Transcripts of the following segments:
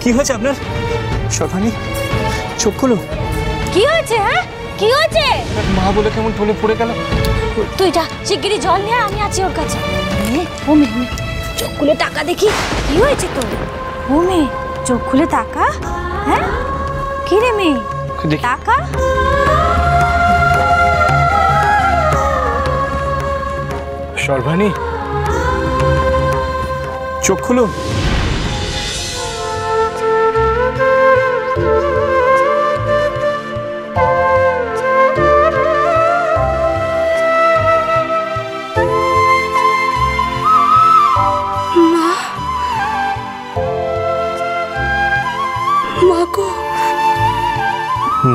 কি হয়েছে আপনার? সর্বাণী, চোখ খুলো। কি হয়েছে? হ্যাঁ, কি হয়েছে? মা বলে কেমন টলে পড়ে গেল। তুই যা, শিগগিরই জল নিয়ে আমি আছি ওর কাছে। ও মেয়ে, চোখ খুলে তাকা দেখি, কি হয়েছে তোর? ও মেয়ে, চোখ খুলে তাকা। হ্যাঁ, কি রে মেয়ে, তাকা। সর্বাণী, চোখ খুলো।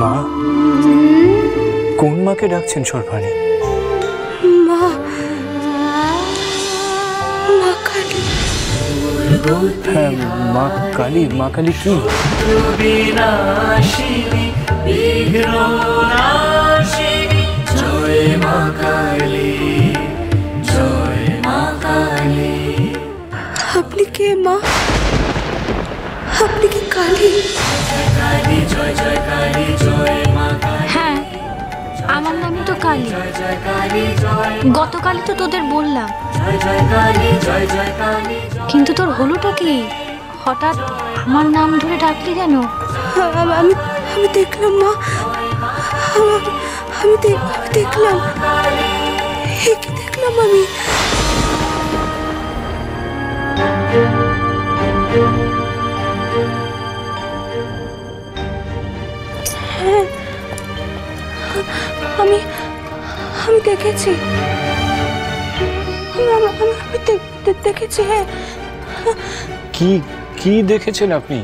মা, কোন মাকে ডাকছেন সর্বাণী? মা, মা কালী। হ্যাঁ, মা কালী। মা কালী কি? জয় মা কালী, জয় মা কালী। আপনি কে মা? আপনি কি কালী? হ্যাঁ, আমার নামই তো কালী। গতকালই তো তোদের বললাম, কিন্তু তোর হলোটা কি? হঠাৎ আমার নাম ধরে ডাকলি কেন? আমি দেখলাম মা, আমি দেখলাম। কি দেখলাম আমি? হ্যাঁ, আমি দেখেছি। দেখেছি। হ্যাঁ, কি দেখেছেন আপনি?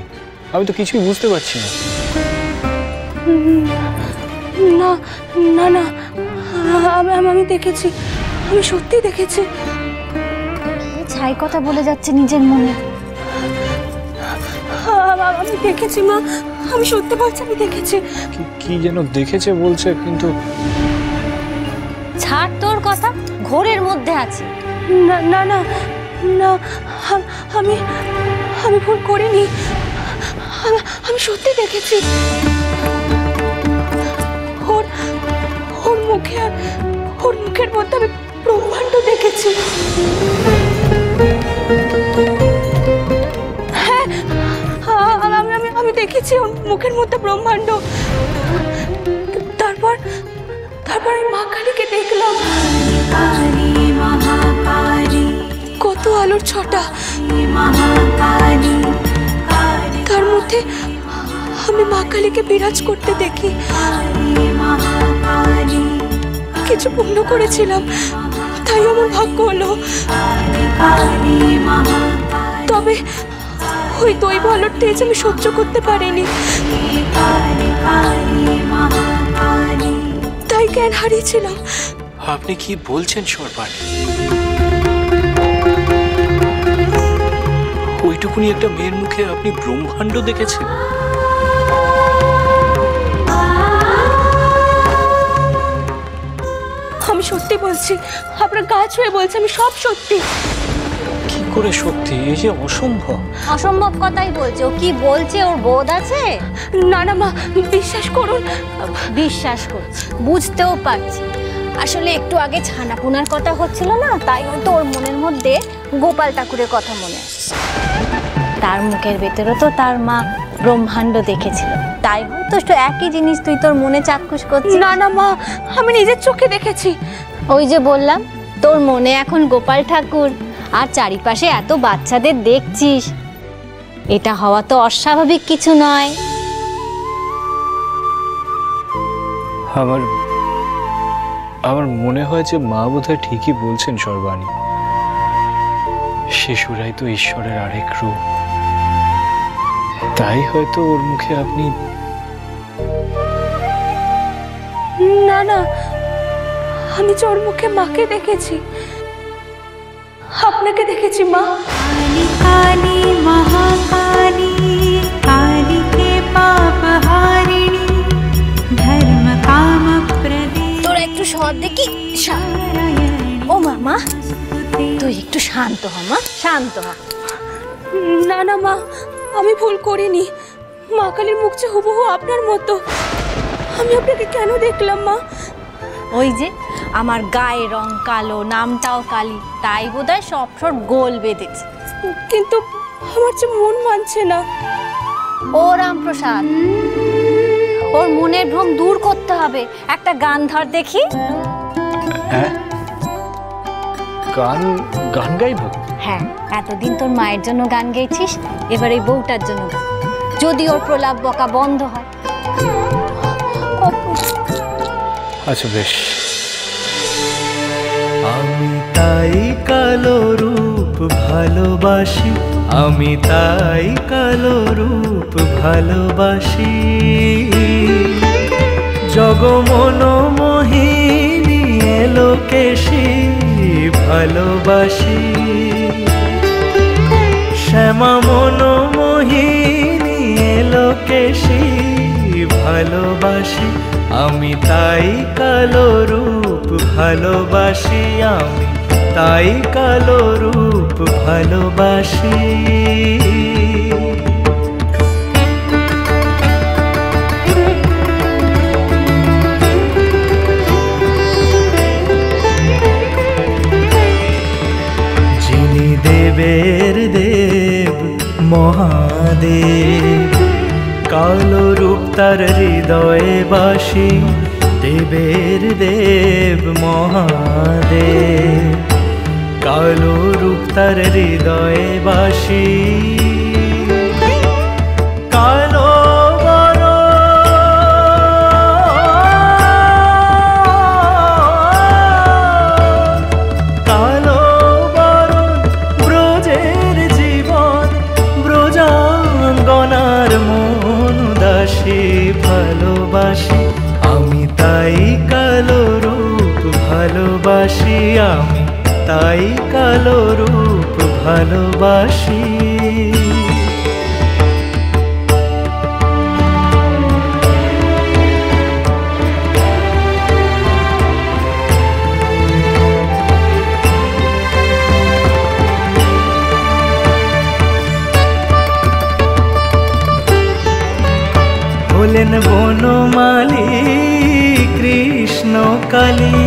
আমি তো কিছুই বুঝতে পারছি না। না না না, আমি দেখেছি, আমি সত্যি দেখেছি। ছাই কথা বলে যাচ্ছে নিজের মনে। আমি দেখেছি মা, আমি সত্যি বলছি, আমি দেখেছি। কি যেন দেখেছে বলছে, কিন্তু ছাড় তোর কথা, ঘোরের মধ্যে আছে। না না না না, আমি ভুল করিনি, আমি সত্যি দেখেছি। ওর মুখের মধ্যে আমি ব্রহ্মাণ্ড দেখেছি। হ্যাঁ, আমি দেখেছি ওর মুখের মধ্যে ব্রহ্মাণ্ড। তারপর আমি মা কালীকে দেখলাম। কত আলোর ছটা, তার মধ্যে আমি মা কালীকে বিরাজ করতে দেখি। কিছু পুণ্য করেছিলাম, তাই আমার ভাগ্য হলো। তবে ওই দৈব আলোর তেজ আমি সহ্য করতে পারিনি, তাই জ্ঞান হারিয়েছিলাম। আপনি কি বলছেন সর্বাণী? ওইটুকুনি একটা মেয়ের মুখে আপনি ব্রহ্মাণ্ড দেখেছেন? আমি সত্যি বলছি, আপনার গা ছুঁয়ে বলছি, আমি সব সত্যি। কি করে সত্যি? এই যে অসম্ভব। অসম্ভব কথাই বলছে। ও কি বলছে ওর বোধ আছে? না না মা, বিশ্বাস করুন। বিশ্বাস করছি, বুঝতেও পারছি। আসলে একটু আগে ছানাপোনার কথা হচ্ছিল না, তাই হয়তো ওর মনের মধ্যে গোপাল ঠাকুরের কথা মনে আসছে। তার মুখের ভেতরে তো তার মা ব্রহ্মাণ্ড দেখেছিল, তাই হয়তো একই জিনিস তুই তোর মনে চাক্ষুষ করছিস। না না মা, আমি নিজের চোখে দেখেছি। ওই যে বললাম, তোর মনে এখন গোপাল ঠাকুর আর চারিপাশে এত বাচ্চাদের দেখছিস, এটা হওয়া তো অস্বাভাবিক কিছু নয়। আমার মনে হয় যে মা বোধহয় ঠিকই বলছেন সর্বাণী। শিশুরাই তো ঈশ্বরের আরেক রূপ, তাই হয়তো ওর মুখে আপনি। না না, আমি যে ওর মুখে মাকে দেখেছি, আপনাকে দেখেছি মা। काली काली महाकाली काली के पाप हारिणी धर्म काम प्रदे। তোরা একটু সর দেখি। ও মামা, তুই একটু শান্ত হ মা, শান্ত হ। না না মা, আমি ভুল করিনি। মা কালীর মুখ যে হুবহু আপনার মতো। আমি আপনাকে কেন দেখলাম মা? ওই যে আমার গায়ের রং কালো, নামটাও কালী, তাই বোধহয় সব গোল বেঁধেছে। কিন্তু আমার যে মন মানছে না। ও রামপ্রসাদ, ওর মনের ভ্রম দূর করতে হবে। একটা গান ধর দেখি। হ্যাঁ, গান গান গাইবো? হ্যাঁ, এতদিন তোর মায়ের জন্য গান গেয়েছিস, এবার এই বউটার জন্য গান। যদি ওর প্রলাপ বকা বন্ধ হয়। আচ্ছা বেশ। আমি তাই কালো রূপ ভালোবাসি, আমি তাই কালো রূপ ভালোবাসি। জগমন মোহিনী এলোকেশী ভালোবাসি, শ্যামা মন মোহিনী এলোকেশী ভালোবাসি। আমি তাই কালো রূপ ভালোবাসি, আমি তাই কালো রূপ ভালোবাসি। যিনি দেবের দেব মহাদেব, কালো রূপ তার হৃদয়ে বাসি। দেবের দেব মহাদেব, কালো রূপ তার হৃদয়ে বাসি। কালো কালো বরণ ব্রজের জীবন, ব্রজাঙ্গনার মন দাসী ভালোবাসি। আমি তাই কালো রূপ ভালোবাসি, আমি তাই কালো রূপ ভালোবাসি। হলেন বনমালী কৃষ্ণ কালী,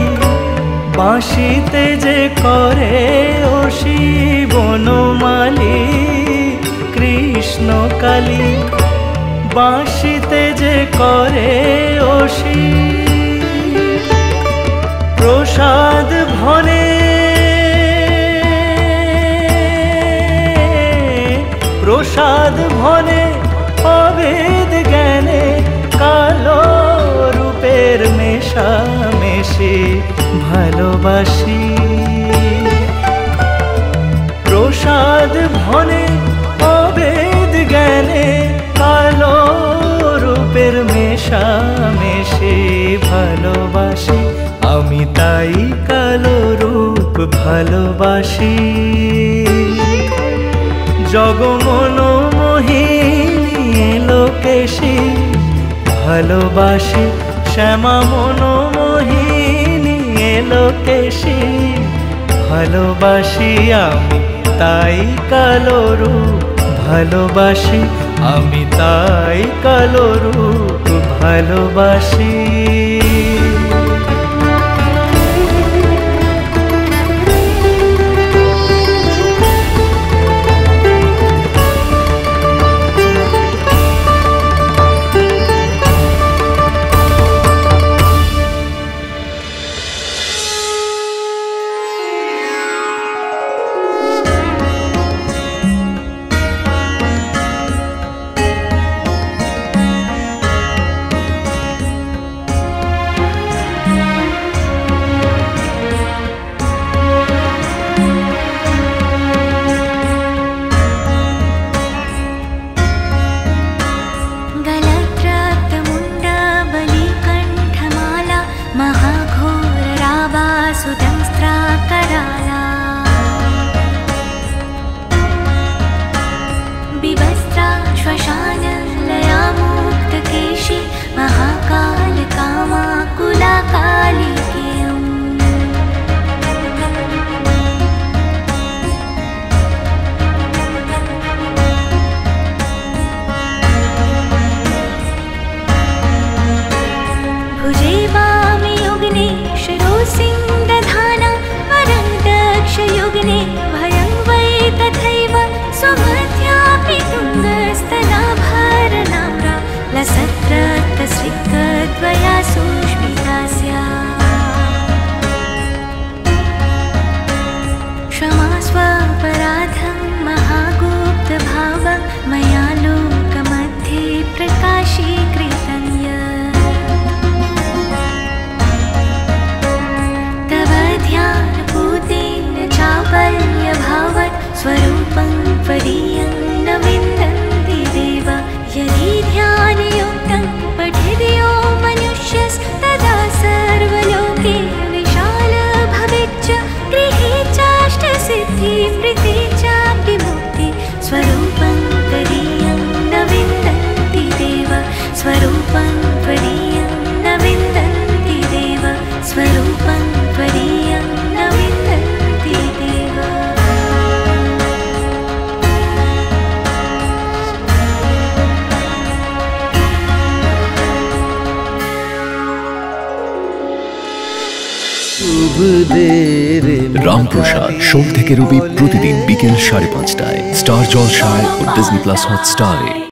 বাঁশিতে যে করে অসি। বনমালী কৃষ্ণ কালী, বাঁশিতে যে করে অসি। প্রসাদ ভনে প্রসাদ ভনে অভেদ জ্ঞানে, কালো রূপের মেশামেশি ভালোবাসি। প্রসাদ ভনে অভেদ জ্ঞানে, কালো রূপের মেশামেশি ভালোবাসি। আমি তাই কালো রূপ ভালোবাসি। জগমন মোহিনী এলোকেশী ভালোবাসি, শ্যামা মন মোহিনী এলোকেশী ভালোবাসি। আমি তাই কালো রূপ ভালোবাসি, আমি তাই কালো রূপ ভালোবাসি। सृक्कत्वया सुष्मिता स्यात् क्षमास्वापराधं महागुप्तभावं मया लोकमध्ये प्रकाशीकृतं यत् तव ध्यानपूतेन चापल्यभावत् स्वरूपं त्वदीयं न विन्दन्ति देव यदि ध्यानयुक्तं पठति यो मनुष्यस्तदा सर्वलोके विशाल भवेच्च गृहे चाष्टसिद्धि प्रीति चापि मुक्ति स्वरूपं त्वदीयं न विन्दन्ति देव स्वरूपं त्वदीयं न विन्दन्ति देव स्वरूपं त्वदीयं न विन्दन्ति देव রামপ্রসাদ সোম থেকে রবি প্রতিদিন বিকেল 5:30টায় স্টার জলসায় ও ডিজনি প্লাস হটস্টারে।